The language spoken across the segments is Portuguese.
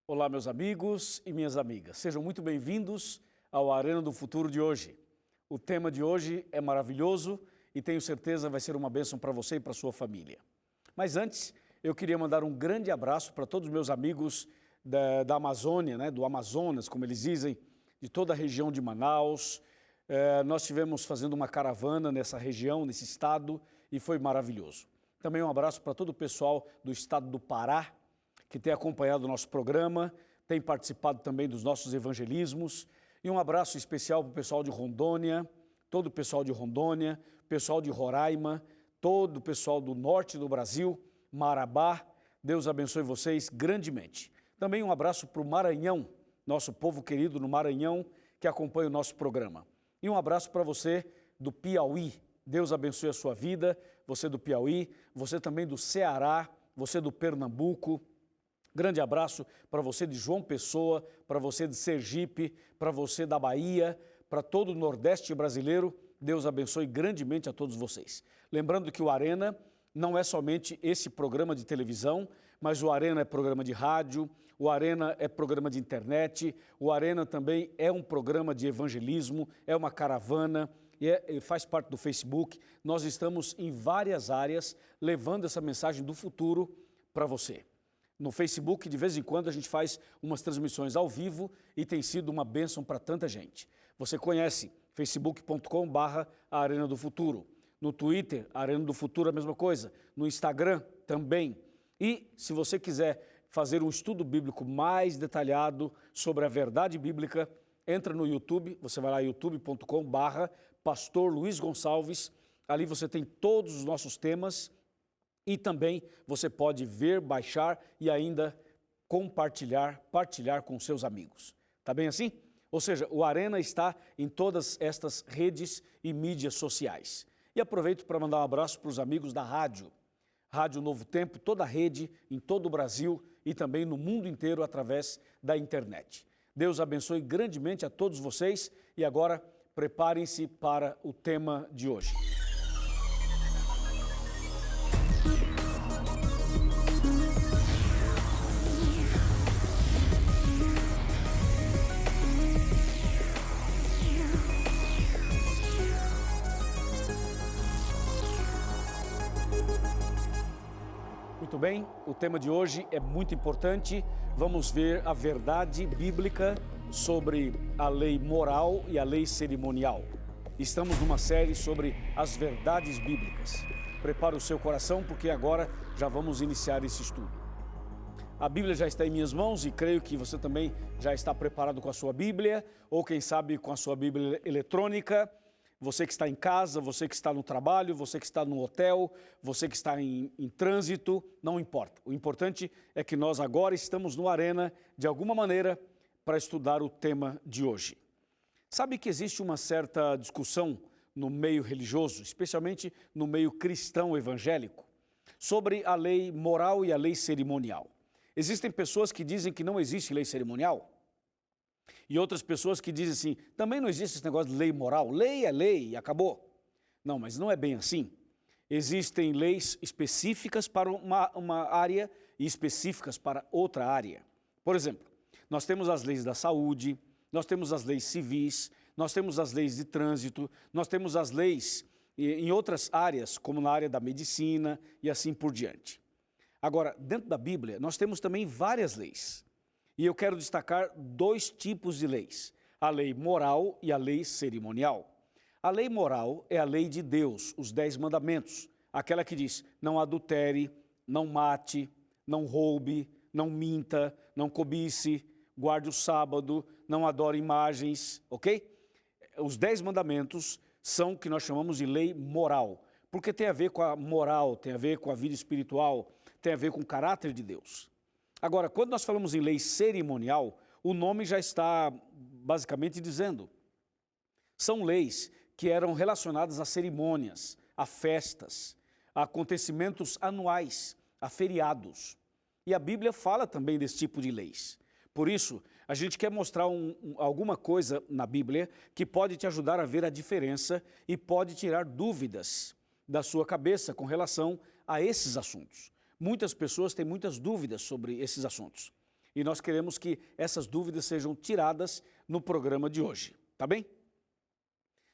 Olá, meus amigos e minhas amigas. Sejam muito bem-vindos ao Arena do Futuro de hoje. O tema de hoje é maravilhoso e tenho certeza vai ser uma bênção para você e para a sua família. Mas antes, eu queria mandar um grande abraço para todos os meus amigos da Amazônia, do Amazonas, como eles dizem, de toda a região de Manaus. Nós estivemos fazendo uma caravana nessa região, nesse estado, e foi maravilhoso. Também um abraço para todo o pessoal do estado do Pará, que tem acompanhado o nosso programa, tem participado também dos nossos evangelismos. E um abraço especial para o pessoal de Rondônia, todo o pessoal de Rondônia, pessoal de Roraima, todo o pessoal do norte do Brasil, Marabá. Deus abençoe vocês grandemente. Também um abraço para o Maranhão, nosso povo querido no Maranhão, que acompanha o nosso programa. E um abraço para você do Piauí. Deus abençoe a sua vida, você do Piauí, você também do Ceará, você do Pernambuco. Grande abraço para você de João Pessoa, para você de Sergipe, para você da Bahia, para todo o Nordeste brasileiro. Deus abençoe grandemente a todos vocês. Lembrando que o Arena não é somente esse programa de televisão, mas o Arena é programa de rádio, o Arena é programa de internet, o Arena também é um programa de evangelismo, é uma caravana, e faz parte do Facebook. Nós estamos em várias áreas levando essa mensagem do futuro para você. No Facebook, de vez em quando, a gente faz umas transmissões ao vivo e tem sido uma bênção para tanta gente. Você conhece facebook.com/Arena do Futuro. No Twitter, Arena do Futuro, a mesma coisa. No Instagram, também. E, se você quiser fazer um estudo bíblico mais detalhado sobre a verdade bíblica, entra no YouTube, você vai lá, youtube.com/Pastor Luiz Gonçalves. Ali você tem todos os nossos temas. E também você pode ver, baixar e ainda partilhar com seus amigos. Tá bem assim? Ou seja, o Arena está em todas estas redes e mídias sociais. E aproveito para mandar um abraço para os amigos da rádio. Rádio Novo Tempo, toda a rede, em todo o Brasil e também no mundo inteiro através da internet. Deus abençoe grandemente a todos vocês e agora preparem-se para o tema de hoje. Muito bem, o tema de hoje é muito importante. Vamos ver a verdade bíblica sobre a lei moral e a lei cerimonial. Estamos numa série sobre as verdades bíblicas. Prepare o seu coração porque agora já vamos iniciar esse estudo. A Bíblia já está em minhas mãos e creio que você também já está preparado com a sua Bíblia ou quem sabe com a sua Bíblia eletrônica. Você que está em casa, você que está no trabalho, você que está no hotel, você que está em trânsito, não importa. O importante é que nós agora estamos no Arena, de alguma maneira, para estudar o tema de hoje. Sabe que existe uma certa discussão no meio religioso, especialmente no meio cristão evangélico, sobre a lei moral e a lei cerimonial. Existem pessoas que dizem que não existe lei cerimonial. E outras pessoas que dizem assim, também não existe esse negócio de lei moral, lei é lei e acabou. Não, mas não é bem assim. Existem leis específicas para uma área e específicas para outra área. Por exemplo, nós temos as leis da saúde, nós temos as leis civis, nós temos as leis de trânsito, nós temos as leis em outras áreas, como na área da medicina e assim por diante. Agora, dentro da Bíblia, nós temos também várias leis. E eu quero destacar dois tipos de leis, a lei moral e a lei cerimonial. A lei moral é a lei de Deus, os 10 mandamentos, aquela que diz, não adultere, não mate, não roube, não minta, não cobice, guarde o sábado, não adore imagens, ok? Os 10 mandamentos são o que nós chamamos de lei moral, porque tem a ver com a moral, tem a ver com a vida espiritual, tem a ver com o caráter de Deus. Agora, quando nós falamos em lei cerimonial, o nome já está basicamente dizendo. São leis que eram relacionadas a cerimônias, a festas, a acontecimentos anuais, a feriados. E a Bíblia fala também desse tipo de leis. Por isso, a gente quer mostrar alguma coisa na Bíblia que pode te ajudar a ver a diferença e pode tirar dúvidas da sua cabeça com relação a esses assuntos. Muitas pessoas têm muitas dúvidas sobre esses assuntos. E nós queremos que essas dúvidas sejam tiradas no programa de hoje, tá bem?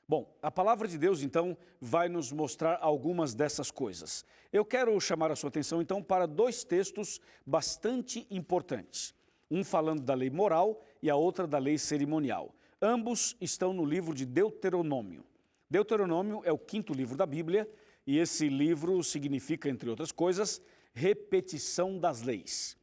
Bom, a palavra de Deus, então, vai nos mostrar algumas dessas coisas. Eu quero chamar a sua atenção, então, para dois textos bastante importantes. Um falando da lei moral e a outra da lei cerimonial. Ambos estão no livro de Deuteronômio. Deuteronômio é o 5º livro da Bíblia e esse livro significa, entre outras coisas, repetição das leis.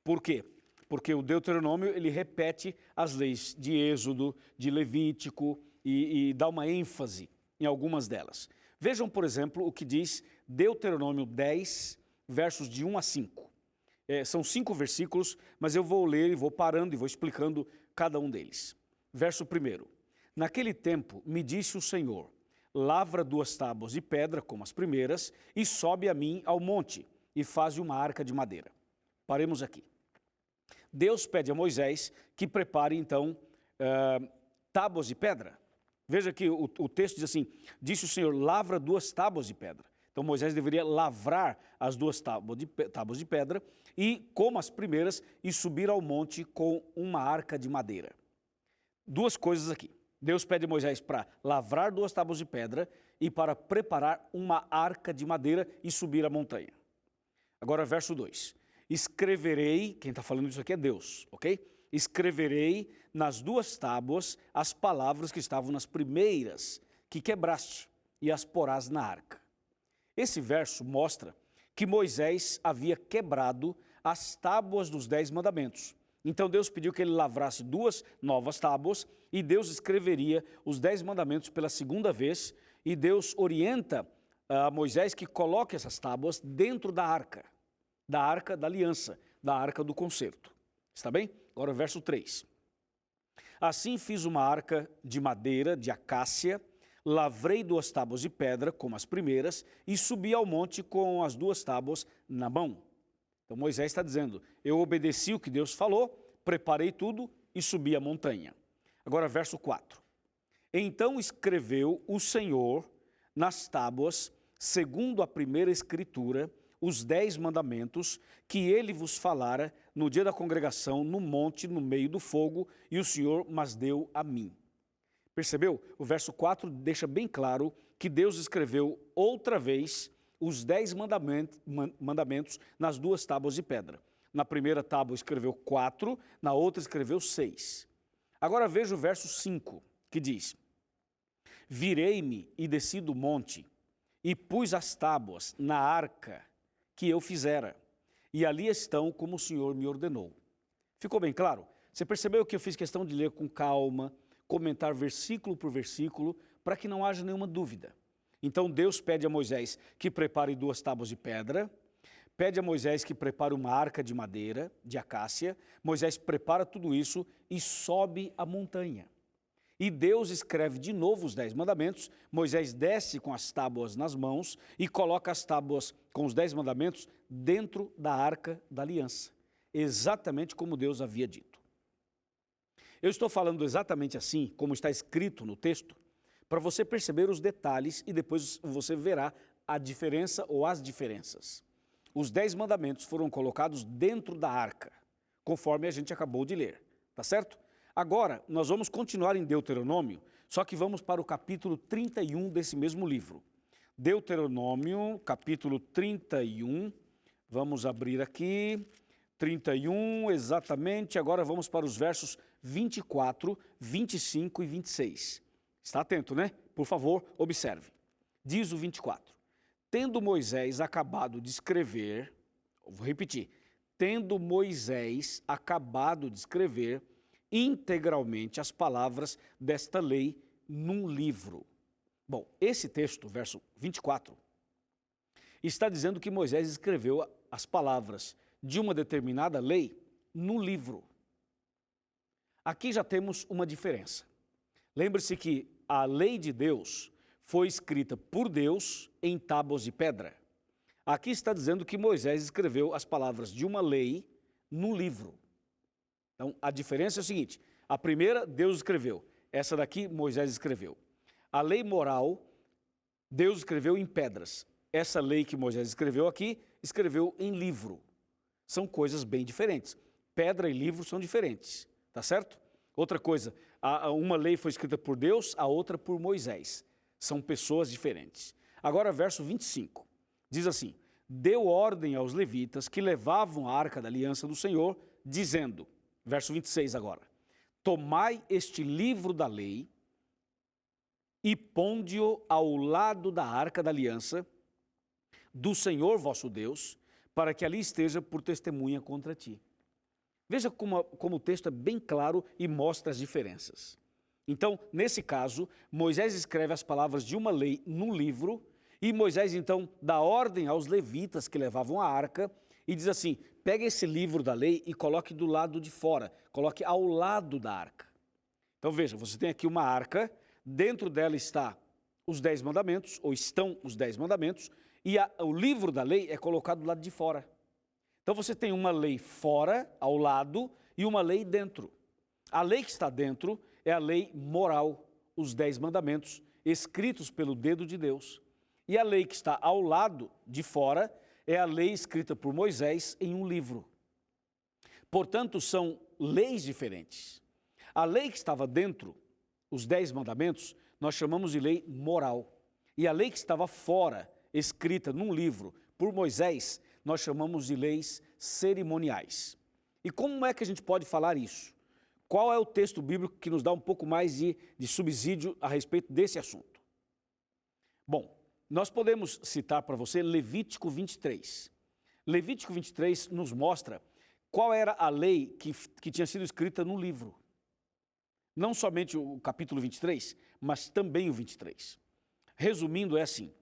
Por quê? Porque o Deuteronômio, ele repete as leis de Êxodo, de Levítico e dá uma ênfase em algumas delas. Vejam, por exemplo, o que diz Deuteronômio 10, versos de 1 a 5. São 5 versículos, mas eu vou ler e vou parando e vou explicando cada um deles. Verso 1. Naquele tempo me disse o Senhor, lavra 2 tábuas de pedra, como as primeiras, e sobe a mim ao monte, e faze uma arca de madeira. Paremos aqui. Deus pede a Moisés que prepare, então, tábuas de pedra. Veja que o texto diz assim, disse o Senhor, lavra 2 tábuas de pedra. Então Moisés deveria lavrar as 2 tábuas de pedra, e como as primeiras, e subir ao monte com uma arca de madeira. 2 coisas aqui. Deus pede a Moisés para lavrar 2 tábuas de pedra e para preparar uma arca de madeira e subir a montanha. Agora, verso 2. Escreverei, quem está falando isso aqui é Deus, ok? Escreverei nas 2 tábuas as palavras que estavam nas primeiras, que quebraste, e as porás na arca. Esse verso mostra que Moisés havia quebrado as tábuas dos 10 mandamentos. Então Deus pediu que ele lavrasse 2 novas tábuas e Deus escreveria os 10 mandamentos pela segunda vez, e Deus orienta a Moisés que coloque essas tábuas dentro da arca da aliança, da arca do concerto. Está bem? Agora o verso 3. Assim fiz uma arca de madeira, de acácia, lavrei 2 tábuas de pedra, como as primeiras, e subi ao monte com as 2 tábuas na mão. Então Moisés está dizendo, eu obedeci o que Deus falou, preparei tudo e subi a montanha. Agora verso 4. Então escreveu o Senhor nas tábuas, segundo a primeira escritura, os 10 mandamentos que ele vos falara no dia da congregação, no monte, no meio do fogo, e o Senhor mas deu a mim. Percebeu? O verso 4 deixa bem claro que Deus escreveu outra vez os 10 mandamentos nas 2 tábuas de pedra. Na primeira tábua escreveu 4, na outra escreveu 6. Agora veja o verso 5, que diz, virei-me e desci do monte, e pus as tábuas na arca que eu fizera, e ali estão como o Senhor me ordenou. Ficou bem claro? Você percebeu que eu fiz questão de ler com calma, comentar versículo por versículo, para que não haja nenhuma dúvida. Então Deus pede a Moisés que prepare 2 tábuas de pedra, pede a Moisés que prepare uma arca de madeira, de acácia, Moisés prepara tudo isso e sobe a montanha. E Deus escreve de novo os 10 mandamentos, Moisés desce com as tábuas nas mãos e coloca as tábuas com os 10 mandamentos dentro da arca da aliança, exatamente como Deus havia dito. Eu estou falando exatamente assim, como está escrito no texto, para você perceber os detalhes e depois você verá a diferença ou as diferenças. Os 10 mandamentos foram colocados dentro da arca, conforme a gente acabou de ler, tá certo? Agora, nós vamos continuar em Deuteronômio, só que vamos para o capítulo 31 desse mesmo livro. Deuteronômio, capítulo 31, vamos abrir aqui, 31, exatamente, agora vamos para os versos 24, 25 e 26. Está atento, né? Por favor, observe. Diz o 24, tendo Moisés acabado de escrever, vou repetir, tendo Moisés acabado de escrever integralmente as palavras desta lei num livro. Bom, esse texto, verso 24, está dizendo que Moisés escreveu as palavras de uma determinada lei no livro. Aqui já temos uma diferença. Lembre-se que a lei de Deus foi escrita por Deus em tábuas de pedra. Aqui está dizendo que Moisés escreveu as palavras de uma lei no livro. Então, a diferença é o seguinte, a primeira Deus escreveu, essa daqui Moisés escreveu. A lei moral, Deus escreveu em pedras. Essa lei que Moisés escreveu aqui, escreveu em livro. São coisas bem diferentes. pedra e livro são diferentes, tá certo? Outra coisa, uma lei foi escrita por Deus, a outra por Moisés. São pessoas diferentes. Agora, verso 25, diz assim: deu ordem aos levitas que levavam a arca da aliança do Senhor, dizendo, verso 26 agora, tomai este livro da lei e ponde-o ao lado da arca da aliança do Senhor vosso Deus, para que ali esteja por testemunha contra ti. Veja como o texto é bem claro e mostra as diferenças. Então, nesse caso, Moisés escreve as palavras de uma lei no livro, e Moisés então dá ordem aos levitas que levavam a arca, e diz assim, pega esse livro da lei e coloque do lado de fora, coloque ao lado da arca. Então veja, você tem aqui uma arca, dentro dela está os 10 mandamentos, ou estão os 10 mandamentos, e o livro da lei é colocado do lado de fora. Então você tem uma lei fora, ao lado, e uma lei dentro. A lei que está dentro é a lei moral, os 10 mandamentos, escritos pelo dedo de Deus. E a lei que está ao lado, de fora, é a lei escrita por Moisés em um livro. Portanto, são leis diferentes. A lei que estava dentro, os 10 mandamentos, nós chamamos de lei moral. E a lei que estava fora, escrita num livro por Moisés, nós chamamos de leis cerimoniais. E como é que a gente pode falar isso? Qual é o texto bíblico que nos dá um pouco mais de subsídio a respeito desse assunto? Bom, nós podemos citar para você Levítico 23. Levítico 23 nos mostra qual era a lei que tinha sido escrita no livro. Não somente o capítulo 23, mas também o 23. Resumindo, é assim.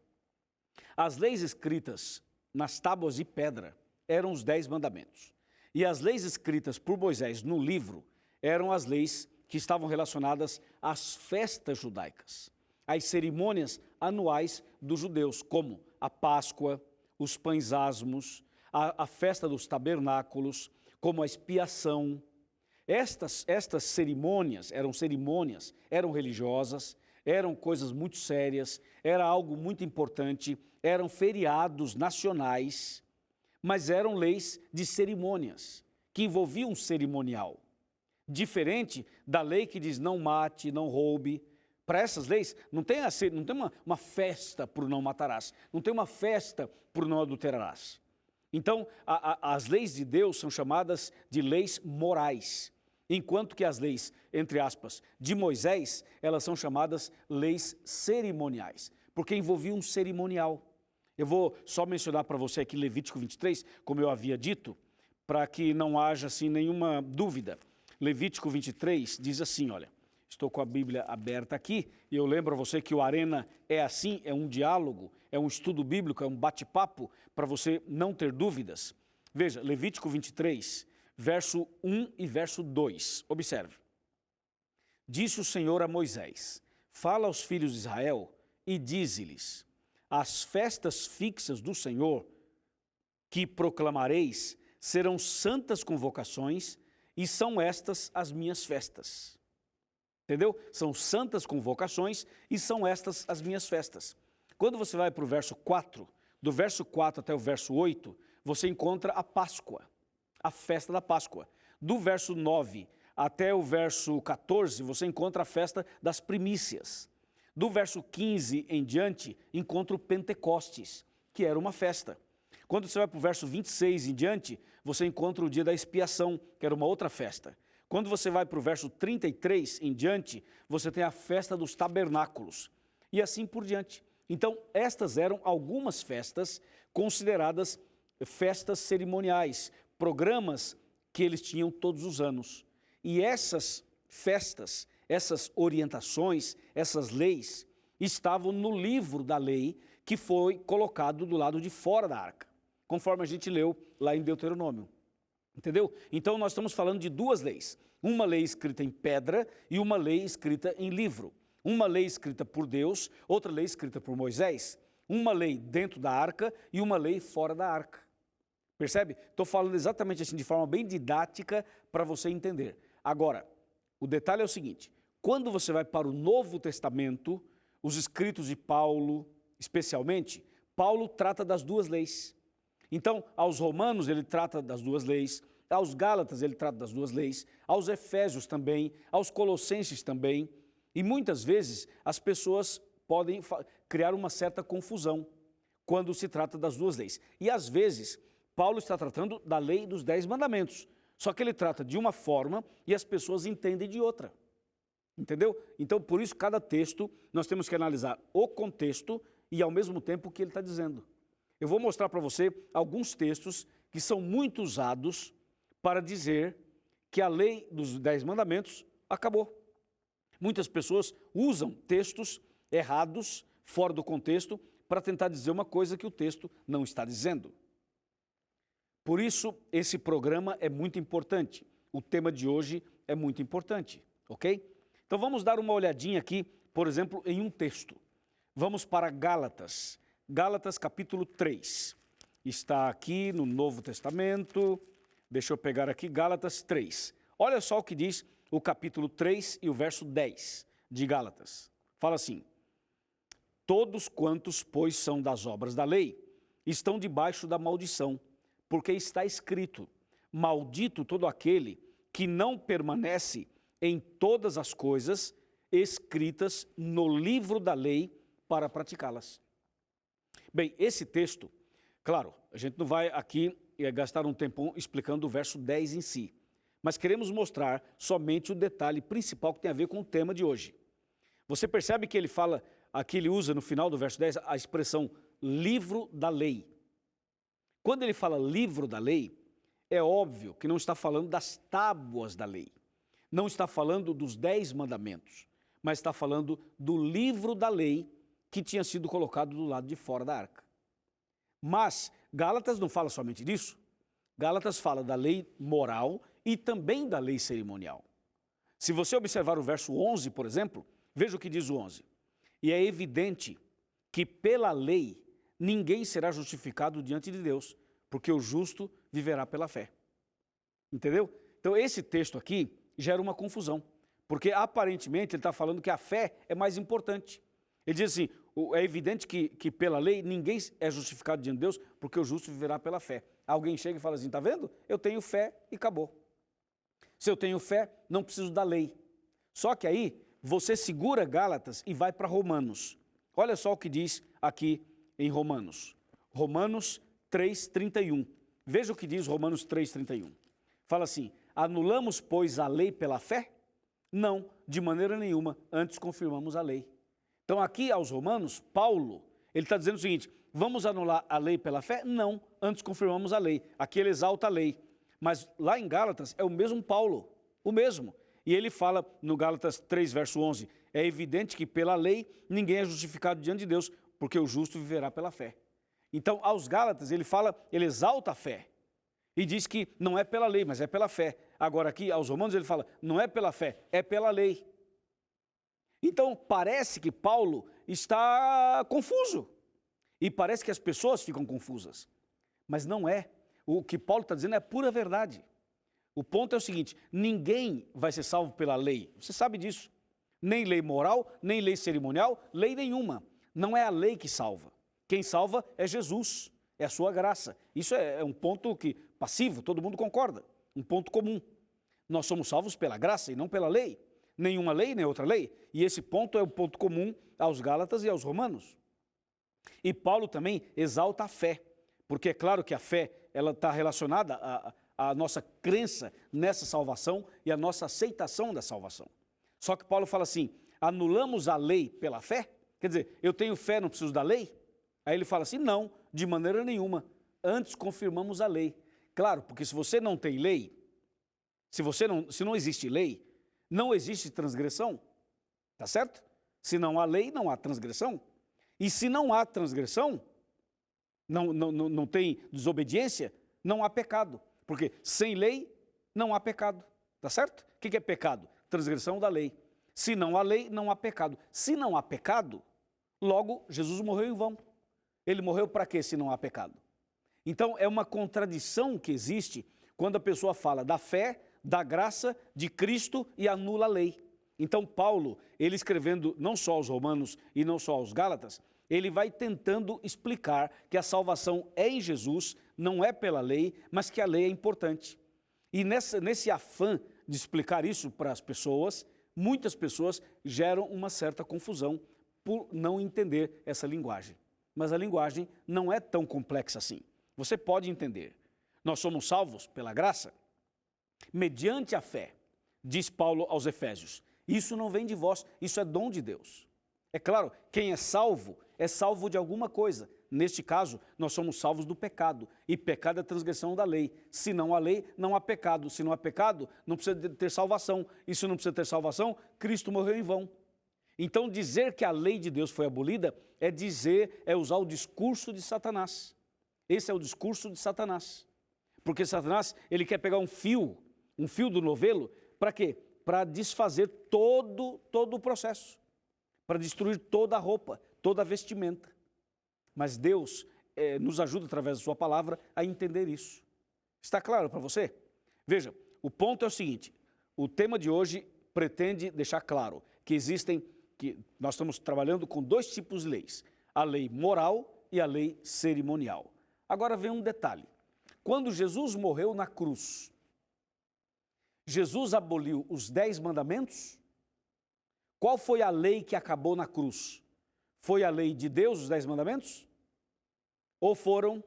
As leis escritas nas tábuas de pedra eram os 10 mandamentos. E as leis escritas por Moisés no livro eram as leis que estavam relacionadas às festas judaicas, às cerimônias anuais dos judeus, como a Páscoa, os pães asmos, a festa dos tabernáculos, como a expiação. Estas cerimônias, eram religiosas, eram coisas muito sérias, era algo muito importante, eram feriados nacionais, mas eram leis de cerimônias, que envolviam um cerimonial. Diferente da lei que diz não mate, não roube. Para essas leis, não tem uma festa por não matarás, não tem uma festa por não adulterarás. Então, as leis de Deus são chamadas de leis morais, enquanto que as leis, entre aspas, de Moisés, elas são chamadas leis cerimoniais, porque envolviam um cerimonial. Eu vou só mencionar para você aqui Levítico 23, como eu havia dito, para que não haja assim nenhuma dúvida. Levítico 23 diz assim, olha, estou com a Bíblia aberta aqui, e eu lembro a você que o Arena é assim, é um diálogo, é um estudo bíblico, é um bate-papo, para você não ter dúvidas. Veja, Levítico 23, verso 1 e verso 2, observe. Disse o Senhor a Moisés, fala aos filhos de Israel e dize-lhes, as festas fixas do Senhor que proclamareis serão santas convocações e são estas as minhas festas. Entendeu? São santas convocações e são estas as minhas festas. Quando você vai para o verso 4, do verso 4 até o verso 8, você encontra a Páscoa, a festa da Páscoa. Do verso 9 até o verso 14, você encontra a festa das primícias. Do verso 15 em diante, encontra o Pentecostes, que era uma festa. Quando você vai para o verso 26 em diante, você encontra o dia da expiação, que era uma outra festa. Quando você vai para o verso 33 em diante, você tem a festa dos tabernáculos. E assim por diante. Então, estas eram algumas festas consideradas festas cerimoniais, programas que eles tinham todos os anos. E essas festas, essas orientações, essas leis, estavam no livro da lei que foi colocado do lado de fora da arca, conforme a gente leu lá em Deuteronômio. Entendeu? Então nós estamos falando de duas leis, uma lei escrita em pedra e uma lei escrita em livro. Uma lei escrita por Deus, outra lei escrita por Moisés, uma lei dentro da arca e uma lei fora da arca. Percebe? Estou falando exatamente assim, de forma bem didática para você entender. Agora, o detalhe é o seguinte, quando você vai para o Novo Testamento, os escritos de Paulo, especialmente, Paulo trata das duas leis. Então, aos Romanos ele trata das duas leis, Aos Gálatas ele trata das duas leis, aos Efésios também, aos Colossenses também. E muitas vezes as pessoas podem criar uma certa confusão quando se trata das duas leis. E às vezes Paulo está tratando da lei dos 10 mandamentos, só que ele trata de uma forma e as pessoas entendem de outra. Entendeu? Então, por isso, cada texto, nós temos que analisar o contexto e, ao mesmo tempo, o que ele está dizendo. Eu vou mostrar para você alguns textos que são muito usados para dizer que a lei dos 10 mandamentos acabou. Muitas pessoas usam textos errados, fora do contexto, para tentar dizer uma coisa que o texto não está dizendo. Por isso, esse programa é muito importante. O tema de hoje é muito importante, ok? Então vamos dar uma olhadinha aqui, por exemplo, em um texto. Vamos para Gálatas, Gálatas capítulo 3. Está aqui no Novo Testamento, deixa eu pegar aqui, Gálatas 3. Olha só o que diz o capítulo 3 e o verso 10 de Gálatas. Fala assim: todos quantos, pois, são das obras da lei, estão debaixo da maldição, porque está escrito, maldito todo aquele que não permanece em todas as coisas escritas no livro da lei para praticá-las. Bem, esse texto, claro, a gente não vai aqui gastar um tempão explicando o verso 10 em si, mas queremos mostrar somente o detalhe principal que tem a ver com o tema de hoje. Você percebe que ele fala, aqui ele usa no final do verso 10 a expressão livro da lei. Quando ele fala livro da lei, é óbvio que não está falando das tábuas da lei. Não está falando dos 10 mandamentos, mas está falando do livro da lei que tinha sido colocado do lado de fora da arca. Mas Gálatas não fala somente disso. Gálatas fala da lei moral e também da lei cerimonial. Se você observar o verso 11, por exemplo, veja o que diz o 11. E é evidente que pela lei ninguém será justificado diante de Deus, porque o justo viverá pela fé. Entendeu? Então esse texto aqui gera uma confusão, porque aparentemente ele está falando que a fé é mais importante. Ele diz assim, é evidente que pela lei ninguém é justificado diante de Deus, porque o justo viverá pela fé. Alguém chega e fala assim, está vendo? Eu tenho fé e acabou. Se eu tenho fé, não preciso da lei. Só que aí você segura Gálatas e vai para Romanos. Olha só o que diz aqui em Romanos. Romanos 3:31. Veja o que diz Romanos 3:31. Fala assim, anulamos, pois, a lei pela fé? Não, de maneira nenhuma, antes confirmamos a lei. Então aqui aos Romanos, Paulo, ele está dizendo o seguinte, vamos anular a lei pela fé? Não, antes confirmamos a lei. Aqui ele exalta a lei. Mas lá em Gálatas é o mesmo Paulo, o mesmo. E ele fala no Gálatas 3, verso 11, é evidente que pela lei ninguém é justificado diante de Deus, porque o justo viverá pela fé. Então aos Gálatas ele fala, ele exalta a fé. E diz que não é pela lei, mas é pela fé. Agora aqui, aos Romanos, ele fala, não é pela fé, é pela lei. Então, parece que Paulo está confuso. E parece que as pessoas ficam confusas. Mas não é. O que Paulo está dizendo é pura verdade. O ponto é o seguinte, ninguém vai ser salvo pela lei. Você sabe disso. Nem lei moral, nem lei cerimonial, lei nenhuma. Não é a lei que salva. Quem salva é Jesus. É a sua graça. Isso é um ponto que passivo, todo mundo concorda. Um ponto comum. Nós somos salvos pela graça e não pela lei. Nenhuma lei, nem outra lei. E esse ponto é o ponto comum aos Gálatas e aos Romanos. E Paulo também exalta a fé. Porque é claro que a fé ela está relacionada à nossa crença nessa salvação e à nossa aceitação da salvação. Só que Paulo fala assim, anulamos a lei pela fé? Quer dizer, eu tenho fé, não preciso da lei? Aí ele fala assim, não, de maneira nenhuma, antes confirmamos a lei. Claro, porque se você não tem lei, se não existe lei, não existe transgressão, tá certo? Se não há lei, não há transgressão. E se não há transgressão, não tem desobediência, não há pecado. Porque sem lei, não há pecado, tá certo? O que é pecado? Transgressão da lei. Se não há lei, não há pecado. Se não há pecado, logo Jesus morreu em vão. Ele morreu para quê se não há pecado? Então é uma contradição que existe quando a pessoa fala da fé, da graça de Cristo e anula a lei. Então Paulo, ele escrevendo não só aos Romanos e não só aos Gálatas, ele vai tentando explicar que a salvação é em Jesus, não é pela lei, mas que a lei é importante. E nesse afã de explicar isso para as pessoas, muitas pessoas geram uma certa confusão por não entender essa linguagem. Mas a linguagem não é tão complexa assim. Você pode entender. Nós somos salvos pela graça, mediante a fé, diz Paulo aos Efésios. Isso não vem de vós, isso é dom de Deus. É claro, quem é salvo de alguma coisa. Neste caso, nós somos salvos do pecado. E pecado é transgressão da lei. Se não há lei, não há pecado. Se não há pecado, não precisa ter salvação. E se não precisa ter salvação, Cristo morreu em vão. Então, dizer que a lei de Deus foi abolida é usar o discurso de Satanás. Esse é o discurso de Satanás. Porque Satanás, ele quer pegar um fio do novelo, para quê? Para desfazer todo o processo. Para destruir toda a roupa, toda a vestimenta. Mas Deus nos ajuda, através da sua palavra, a entender isso. Está claro para você? Veja, o ponto é o seguinte, o tema de hoje pretende deixar claro que nós estamos trabalhando com dois tipos de leis, a lei moral e a lei cerimonial. Agora vem um detalhe, quando Jesus morreu na cruz, Jesus aboliu os 10 mandamentos? Qual foi a lei que acabou na cruz? Foi a lei de Deus, os 10 mandamentos? Ou foram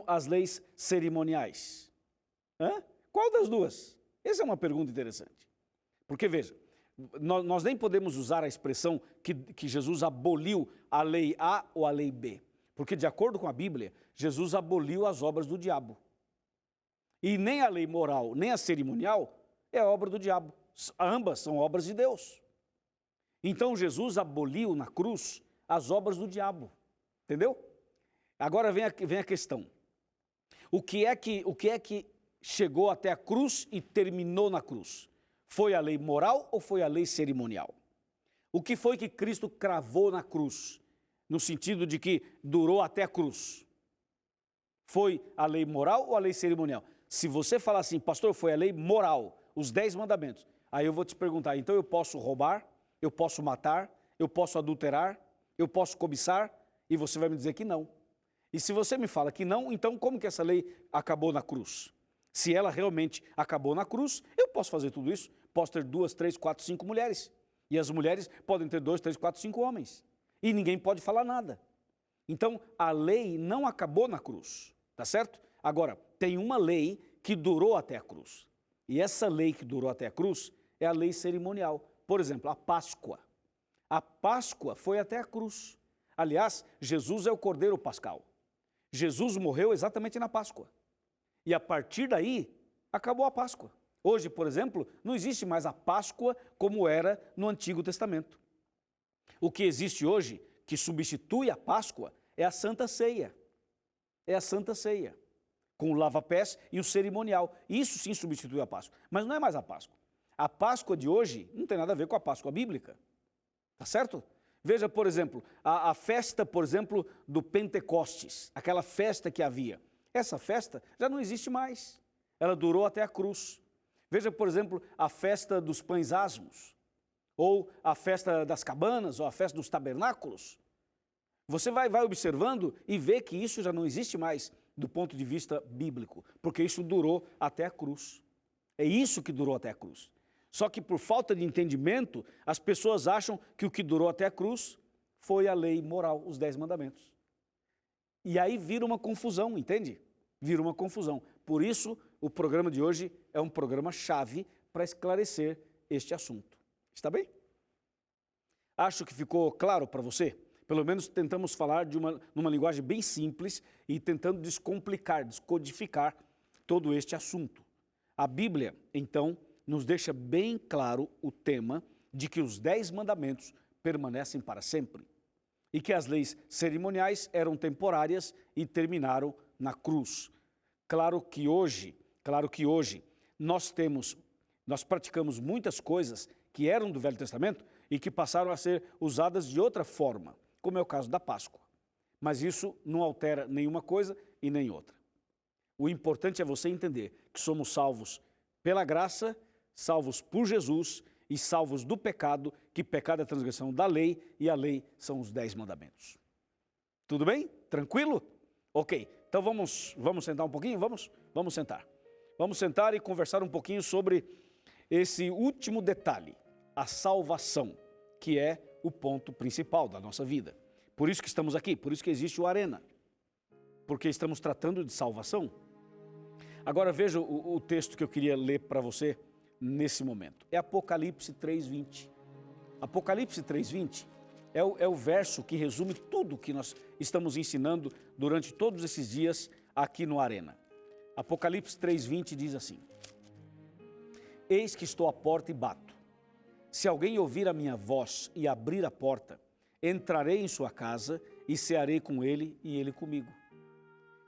as leis cerimoniais? Qual das duas? Essa é uma pergunta interessante. Porque, veja, nós nem podemos usar a expressão que Jesus aboliu a lei A ou a lei B. Porque, de acordo com a Bíblia, Jesus aboliu as obras do diabo. E nem a lei moral, nem a cerimonial é obra do diabo. Ambas são obras de Deus. Então, Jesus aboliu na cruz as obras do diabo. Entendeu? Agora vem a questão. O que é que chegou até a cruz e terminou na cruz? Foi a lei moral ou foi a lei cerimonial? O que foi que Cristo cravou na cruz? No sentido de que durou até a cruz. Foi a lei moral ou a lei cerimonial? Se você falar assim, pastor, foi a lei moral, os 10 mandamentos, aí eu vou te perguntar, então eu posso roubar, eu posso matar, eu posso adulterar, eu posso cobiçar, e você vai me dizer que não. E se você me fala que não, então como que essa lei acabou na cruz? Se ela realmente acabou na cruz, eu posso fazer tudo isso, posso ter 2, 3, 4, 5 mulheres, e as mulheres podem ter 2, 3, 4, 5 homens, e ninguém pode falar nada. Então, a lei não acabou na cruz, tá certo? Agora, tem uma lei que durou até a cruz. E essa lei que durou até a cruz é a lei cerimonial. Por exemplo, a Páscoa. A Páscoa foi até a cruz. Aliás, Jesus é o Cordeiro Pascal. Jesus morreu exatamente na Páscoa. E a partir daí, acabou a Páscoa. Hoje, por exemplo, não existe mais a Páscoa como era no Antigo Testamento. O que existe hoje, que substitui a Páscoa, é a Santa Ceia. É a Santa Ceia, com o lava-pés e o cerimonial. Isso sim substitui a Páscoa, mas não é mais a Páscoa. A Páscoa de hoje não tem nada a ver com a Páscoa bíblica, tá certo? Veja, por exemplo, a festa, por exemplo, do Pentecostes, aquela festa que havia. Essa festa já não existe mais, ela durou até a cruz. Veja, por exemplo, a festa dos pães asmos, ou a festa das cabanas, ou a festa dos tabernáculos. Você vai observando e vê que isso já não existe mais do ponto de vista bíblico, porque isso durou até a cruz. É isso que durou até a cruz. Só que por falta de entendimento, as pessoas acham que o que durou até a cruz foi a lei moral, os 10 mandamentos. E aí vira uma confusão, entende? Vira uma confusão. Por isso, o programa de hoje é um programa chave para esclarecer este assunto. Está bem? Acho que ficou claro para você? Pelo menos tentamos falar numa linguagem bem simples e tentando descomplicar, descodificar todo este assunto. A Bíblia, então, nos deixa bem claro o tema de que os 10 mandamentos permanecem para sempre e que as leis cerimoniais eram temporárias e terminaram na cruz. Claro que hoje nós praticamos muitas coisas que eram do Velho Testamento e que passaram a ser usadas de outra forma, como é o caso da Páscoa. Mas isso não altera nenhuma coisa e nem outra. O importante é você entender que somos salvos pela graça, salvos por Jesus e salvos do pecado, que pecado é a transgressão da lei e a lei são os 10 mandamentos. Tudo bem? Tranquilo? Ok, então vamos sentar um pouquinho? Vamos sentar. Vamos sentar e conversar um pouquinho sobre esse último detalhe, a salvação, que é o ponto principal da nossa vida. Por isso que estamos aqui, por isso que existe o Arena, porque estamos tratando de salvação. Agora veja o texto que eu queria ler para você nesse momento. É Apocalipse 3:20. Apocalipse 3:20 é o verso que resume tudo que nós estamos ensinando durante todos esses dias aqui no Arena. Apocalipse 3:20 diz assim: Eis que estou à porta e bato. Se alguém ouvir a minha voz e abrir a porta, entrarei em sua casa e cearei com ele e ele comigo.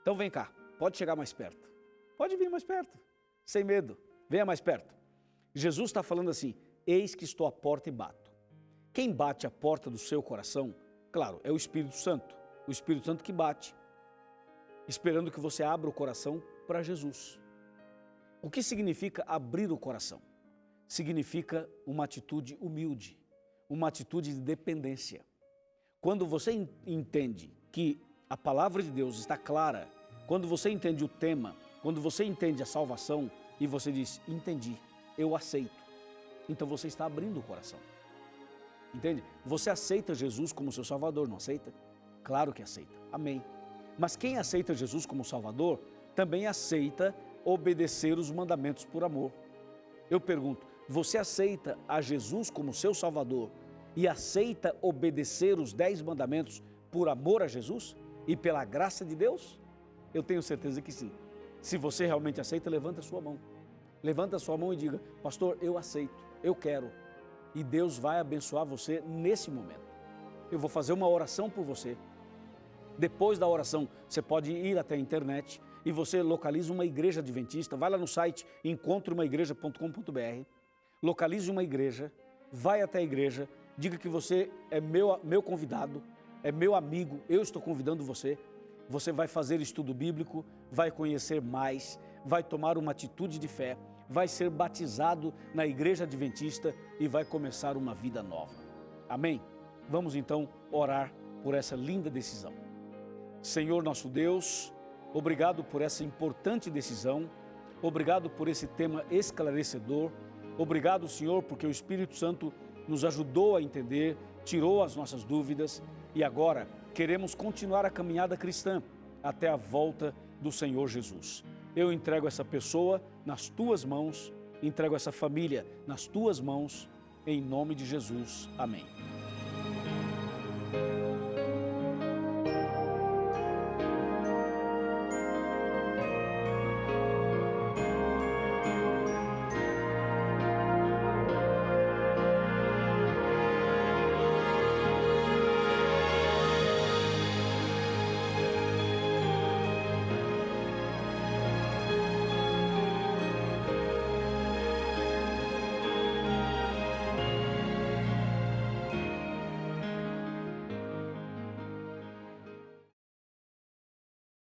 Então vem cá, pode chegar mais perto. Pode vir mais perto, sem medo, venha mais perto. Jesus está falando assim: eis que estou à porta e bato. Quem bate a porta do seu coração, claro, é o Espírito Santo que bate, esperando que você abra o coração para Jesus. O que significa abrir o coração? Significa uma atitude humilde, uma atitude de dependência. Quando você entende que a palavra de Deus está clara, quando você entende o tema, quando você entende a salvação e você diz, entendi, eu aceito, então você está abrindo o coração. Entende? Você aceita Jesus como seu Salvador, não aceita? Claro que aceita, amém. Mas quem aceita Jesus como Salvador, também aceita obedecer os mandamentos por amor. Eu pergunto, você aceita a Jesus como seu Salvador e aceita obedecer os 10 mandamentos por amor a Jesus e pela graça de Deus? Eu tenho certeza que sim. Se você realmente aceita, levanta a sua mão. Levanta a sua mão e diga, pastor, eu aceito, eu quero. E Deus vai abençoar você nesse momento. Eu vou fazer uma oração por você. Depois da oração, você pode ir até a internet e você localiza uma igreja adventista. Vai lá no site encontreumaigreja.com.br, localize uma igreja, vai até a igreja, diga que você é meu convidado, é meu amigo, eu estou convidando você. Você vai fazer estudo bíblico, vai conhecer mais, vai tomar uma atitude de fé, vai ser batizado na igreja adventista e vai começar uma vida nova. Amém? Vamos então orar por essa linda decisão. Senhor nosso Deus, obrigado por essa importante decisão, obrigado por esse tema esclarecedor, obrigado, Senhor, porque o Espírito Santo nos ajudou a entender, tirou as nossas dúvidas e agora queremos continuar a caminhada cristã até a volta do Senhor Jesus. Eu entrego essa pessoa nas tuas mãos, entrego essa família nas tuas mãos, em nome de Jesus. Amém.